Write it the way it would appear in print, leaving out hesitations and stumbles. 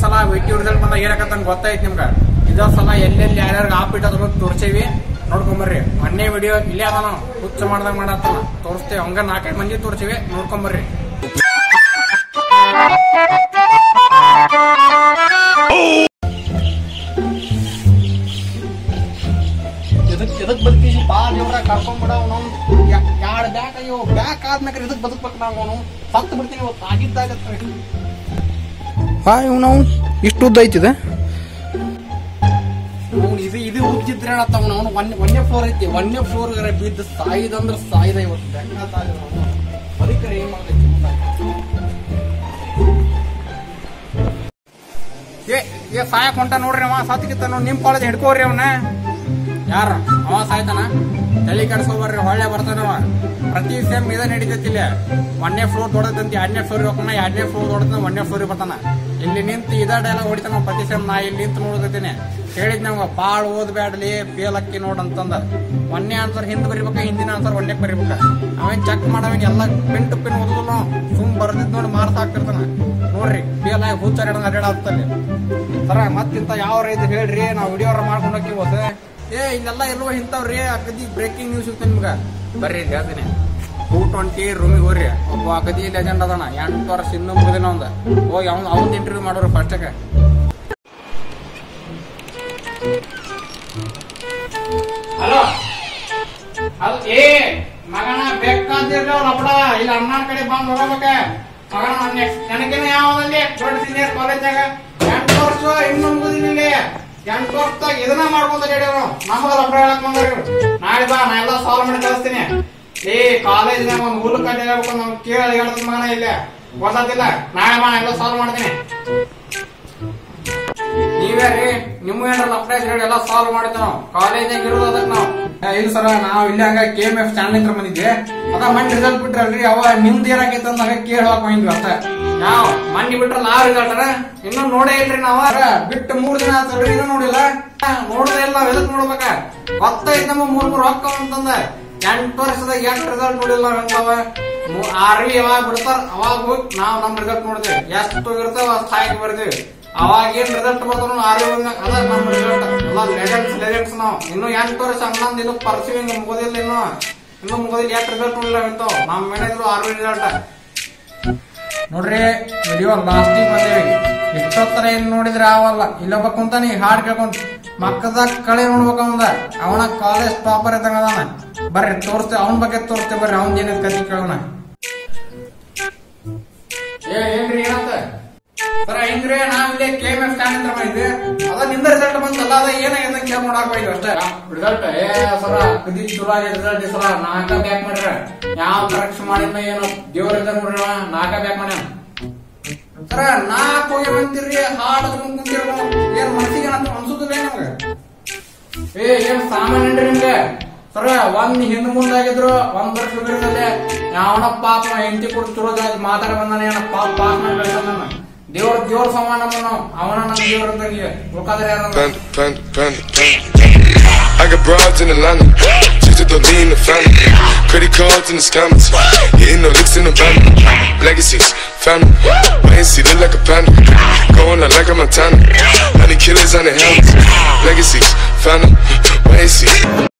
ಸಲ VT result ಬಂದಾಗ ಏನಕತ್ತ ಗೊತ್ತಾಯ್ತು ನಿಮ್ಗೆ. ಇದರ ಸಲ ಎಲ್ಲೆಲ್ಲಿ ಯಾರ್ಯಾರು ಆಪಿಟ್ಟು ತೋರ್ಸೇವಿ ನೋಡ್ಕೊಂಬರ್ರಿ. ಮೊನ್ನೆ ವಿಡಿಯೋ ಇಲ್ಲೇ ಅದ, ನಾವು ಹುಚ್ಚ ಮಾಡ್ದಾಗ ಮಾಡತ್ತಲ್ಲ ತೋರಿಸ್ತೇವೆ. ಹಂಗ 4-5 ಮಂದಿ ತೋರ್ಸಿವಿ, ನೋಡ್ಕೊಂಬರ್ರಿ. ಎದಕ್ ಬದುಕಿ ಬಾ ದೇವ್ರ ಕರ್ಕೊಂಡ್ಬಿಡ. ಅವನು ಎರಡು ಬ್ಯಾಕ್ ಅಯ್ಯೋ ಬ್ಯಾಕ್ ಆದ್ಮೇಲೆ ಇದಕ್ ಬದುಕ್ಬೇಕು. ನಾವು ಅವನು ಸತ್ತು ಬಿಡ್ತೀನಿ ಇವತ್ತು ಆಗಿದ್ದಾಗತ್ತೆ. ಇವನು ಇಷ್ಟು ಉದ್ದ ಐತಿದೆ. ಅವ್ನು ಇದು ಉಜ್ಜಿದ್ರೆ ಅವನು ಒಂದೇ ಫ್ಲೋರ್ ಐತಿ. ಒಂದೇ ಫ್ಲೋರ್ ಬಿದ್ದು ಸಾಯಿದಂದ್ರೆ ಸಾಯಿದ. ಇವತ್ತು ಅದಕ್ಕೆ ಏನ್ ಮಾಡ್ತೈತಿ ಏ ಸಾಯಕ್ ಹೊಂಟ ನೋಡ್ರಿ. ಅವ ಸತ್ತಿಗಿತ್ತ ನೋಡಿ. ನಿಮ್ ಕಾಲೇಜ್ ಹಿಡ್ಕೋರಿ ಅವನ. ಯಾರ ಅವ ಸಾಯ್ತಾನ? ತಲೆ ಕೆಡ್ಸ್ಕೊಬರ್ರಿ, ಹೊಳ್ಳೆ ಬರ್ತಾನವ. ಪ್ರತಿ ಸೇಮ್ ಇದ ನಡೀತೈತಿಲ್ಲ. 1ನೇ ಫ್ಲೋರ್ ದೊಡ್ಡದಂತಿ 2ನೇ ಫ್ಲೋರ್ ಹೋಗ್ತಾನ, 2ನೇ ಫ್ಲೋರ್ ದೊಡ್ಡದ 1ನೇ ಫ್ಲೋರ್ ಬರ್ತಾನ. ಇಲ್ಲಿ ನಿಂತು ಇದ ಡೈಲಾಗ್ ಹೊಡಿತಾನ ಪ್ರತಿ ಸೇಮ್. ನಾ ಇಲ್ಲಿ ನಿಂತು ನೋಡ್ತೀನಿ. ಹೇಳಿದ್ ನಮ್ಗ ಬಾಳ್ ಓದ್ಬ್ಯಾಡ್ಲಿ ಫೇಲ್ ಅಕ್ಕಿ ನೋಡಂತಂದ. 1ನೇ ಆನ್ಸರ್ ಹಿಂದ್ ಬರಿಬೇಕ, ಹಿಂದಿನ ಆನ್ಸರ್ 1ನೇ ಬರಿಬೇಕ. ಅವೇನ್ ಚೆಕ್ ಮಾಡವ ಎಲ್ಲ ಪಿನ್ ಟು ಪಿನ್ ಓದಲ್ಲ. ಸುಮ್ ಬರ್ದಿದ್ ನೋಡಿ ಮಾರ್ಕ್ಸ್ ಹಾಕ್ತಿರ್ತಾನ ನೋಡ್ರಿ. ಫೇಲ್ ಆಗಿ ಹುಚ್ಚಾರ ಅಡ್ಡಾಡತ್ತಲ್ಲಿ ಸರ. ಮತ್ತಿಂತ ಯಾವ ರೈತ ಹೇಳ್ರಿ, ನಾವ್ ವಿಡಿಯೋ ಮಾಡ್ಕೊಂಡ್ ಹೋಗಿ ಹೋದ. ಇಲ್ಲೆಲ್ಲ ಎಲ್ಲೋ ಇಂಥವ್ರಿ ಅಗದಿ ಬ್ರೇಕಿಂಗ್ ನ್ಯೂಸ್ ಇರ್ತಾನೆ ನಿಮ್ಗ. ಬರ್ರಿ ಹೇಳ್ತೀನಿ. 220 ರೂಮಿಗೆ ಹೋಗ್ರಿ. ಒಬ್ಬ ಅಗದಿ ಲೆಜೆಂಡ್ ಅದಾನ, 8 ವರ್ಷ ಇನ್ನೂ ಮುಗಿದಿನ ಒಂದ. ಹೋಗಿ ಅವ್ನ ಇಂಟರ್ವ್ಯೂ ಮಾಡೋರು ಫಸ್ಟಕ್ಕೆ. ಹಲೋ ಮಗನ ಬೇಕಾದಿರ್ಲಿ ಅವ್ರ ಅಪ್ಪಡ ಇಲ್ಲ ಅಣ್ಣನ ಕಡೆ ಬಂದ್ ಹೋಗ್ಬೇಕ. ಮಗನ ನನಗೇನ ಯಾವ್ದಲ್ಲಿ ದೊಡ್ಡ ಸೀನಿಯರ್ ಕಾಲೇಜಾಗ 8 ವರ್ಷ ಇನ್ನೂ ಮುಗಿದಿನ 8 ವರ್ಷದಾಗ ಇದನ್ನ ಮಾಡ್ಕೊಂತ ನಮಗ ಅಪ್ರ ಹೇಳಕ್ ಬಂದ್ರಿ. ನಾಳೆ ಬಾ, ನಾ ಎಲ್ಲ ಸಾಲ್ವ್ ಮಾಡಿ ಕಳಿಸ್ತೀನಿ. ಕಾಲೇಜ್ನಾಗ ಒಂದ್ ಹುಲ್ಲು ಕಡ್ಡಿ ಹೇಳ್ಬೇಕು. ನಾವು ಕೇಳಿ ಹೇಳ್ತದ ಮಗನ ಇಲ್ಲ ಗೊತ್ತಾತಿಲ್ಲ. ನಾಳೆ ಬಾ, ನಾ ಎಲ್ಲ ಸಾಲ್ವ್ ಮಾಡ್ತೀನಿ. ನೀವೇ ರೀ ನಿಮ್ಮ ಏನಾರ ಅಪ್ಡೇಟ್ ಹೇಳಿ ಎಲ್ಲ ಸಾಲ್ವ್ ಮಾಡ್ತೀವಿ ನಾವು. ಕಾಲೇಜಾಗ ಇರೋದು ಅದಕ್ಕೆ ನಾವು ಇಲ್ಲ ಸರ. ನಾವು ಇಲ್ಲಿ ಹಂಗ KMF ಚಾನಲ್ ಹತ್ರ ಬಂದಿದ್ವಿ. ಅದ ಮಣ್ಣಿ ರಿಸಲ್ಟ್ ಬಿಟ್ರಲ್ರಿ. ಅವ ನಿಮ್ದು ಏನಾಗೈತೆ ಅಂತ ಕೇಳುವಾಗ ಬಂದ್ವಿ ಅಷ್ಟ. ನಾವ್ ಮಣ್ಣಿ ಬಿಟ್ರಲ್ಲ ಆ ರಿಸಲ್ಟ್ ಇನ್ನೂ ನೋಡೇ ಇಲ್ರಿ. ನಾವ ಬಿಟ್ಟು 3 ದಿನ ಆತಲ್ರಿ, ಇನ್ನೂ ನೋಡಿಲ್ಲ. ನೋಡ್ದೆ ಇಲ್ಲ, ನಾವ್ ಎದಕ್ ನೋಡ್ಬೇಕ ಗೊತ್ತಾಯ್ತು. ನಮ್ಮ 3 ರೊಕ್ಕ ಅಂತಂದ 8 ವರ್ಷದಾಗ 8 ರಿಸಲ್ಟ್ ನೋಡಿಲ್ಲ. ನಾವ 6ವಿ ಯಾವಾಗ ಬಿಡ್ತಾರ ಅವಾಗ ಹೋಗಿ ನಾವ್ ನಮ್ ರಿಸಲ್ಟ್ ನೋಡ್ತೇವೆ. ಎಷ್ಟು ಇರ್ತಾವ ಸ್ಥಾಯಿಗೆ ಬರ್ತೀವಿ. ಅವಾಗ ಏನ್ ರಿಸಲ್ಟ್ ಬರ್ತಾರ 6ವಿ ಅದ ನಮ್ ರಿಸಲ್ಟ್. ಎಲ್ಲ ಲೆಜೆಂಡ್ಸ್ ನಾವು. ಇನ್ನು 8 ವರ್ಷ ಹನ್ನೊಂದು ಇದು ಪರ್ಸಿವಿಂಗ್ ಮುಗೋದಿಲ್ಲ. ಇನ್ನೂ ಮುಗೋದಿಲ್ಲ. 8 ರಿಸಲ್ಟ್ ನೋಡಿಲ್ಲ ಇಂತಾವ್. ನಮ್ ಮೇಲಿದ್ರು 6ವಿ ರಿಸಲ್ಟ್ ನೋಡ್ರಿ. ವಿಡಿಯೋ ಲಾಸ್ಟಿಗೆ ಬಂದೇವಿ. ಇಷ್ಟೊತ್ತರ ಏನ್ ನೋಡಿದ್ರೆ ಅವಲ್ಲ. ಇಲ್ಲೊಬ್ಬ ಕುಂತಾನಿ ಹಾಡ್ ಕೇಳ್ಕೊಂತ ಮಕ್ಕದಾಗ ಕಳೆ ನೋಡ್ಬೇಕ. ಅವನ ಕಾಲೇಜ್ ಟಾಪರ್ ಇದ್ದಂಗ ಅದಾನ. ಬರ್ರಿ ತೋರಿಸ್ತೇವೆ, ಅವನ ಬಗ್ಗೆ ತೋರಿಸ್ತೇವೆ. ಬರ್ರಿ ಅವ್ನ ಏನೇನ್ ಕತಿ ಕೇಳೋಣ. ಏನ್ರಿ ಏನಂತ ಸರ? ಹಿಂಗ್ರಿ ನಾವ್ ಇಲ್ಲಿ KMF ಚಾನಲ್ ಹತ್ರ ಬಂದಿದ್ವಿ. ಅದ ನಿಂದ ರಿಸಲ್ಟ್ ಬಂತಲ್ಲ, ಅದ ಏನಾಗಿದೆ ಕೇಳ್ ನೋಡಾಕ್ ಬಂದ್ವಿ ಅಷ್ಟೇ. ರಿಸಲ್ಟ್ ಸರ ಕದಿ ಚಲೋ ಆಗಿದೆ ರಿಸಲ್ಟ್. ಈ ಸಲ 4 ಬ್ಯಾಕ್ ಮಾಡ್ರ. ಯಾವ ಕರೆಕ್ಷನ್ ಮಾಡಿದ್ನ ಏನೋ ದೇವ್ರ ಇದ್ದ ನೋಡ್ರಿ. 4 ಬ್ಯಾಕ್ ಮಾಡ್ಯಾನ ಸರ. 4 ಹೋಗಿ ಬಂದಿರ್ರಿ. ಹಾಡ್ ಕುಂತಿರ ಏನ್ ಮನಸ್ಸಿಗೆ ಅನ್ಸುದಿಲ್ಲ ನಮ್ಗೆ. ಏನ್ ಸಾಮಾನ್ಯ ನಿಮ್ಗೆ ಸರ. ಒಂದ್ ಹಿಂದ್ ಮುಂದಾಗಿದ್ರು 1 ವರ್ಷ ಬಿಡದಲ್ಲೇ ಯಾವನ ಪಾಪ ಹೆಂಡತಿ ಕೂಡ ಚಲೋ ಮಾತಾಡ ಬಂದಾನ. ಏನ ಪಾಪ ಪಾಸ್ ಮಾಡಿ ಬೆಳೆಸೋಣ. ದೇವ್ರ ಸಮಾನ ಅವನ ನಮ್ಮ ದೇವ್ರ ಉಳ್ಕಾದ್ರೆ ಯಾರು? I got broads in Atlanta, just to throw in the family. Credit cards and the scammers, hitting no licks in the van. Legacies, family, my NC look like a panda. Going out like a Montana, honey killers on the helmets. Legacies, family, my NC.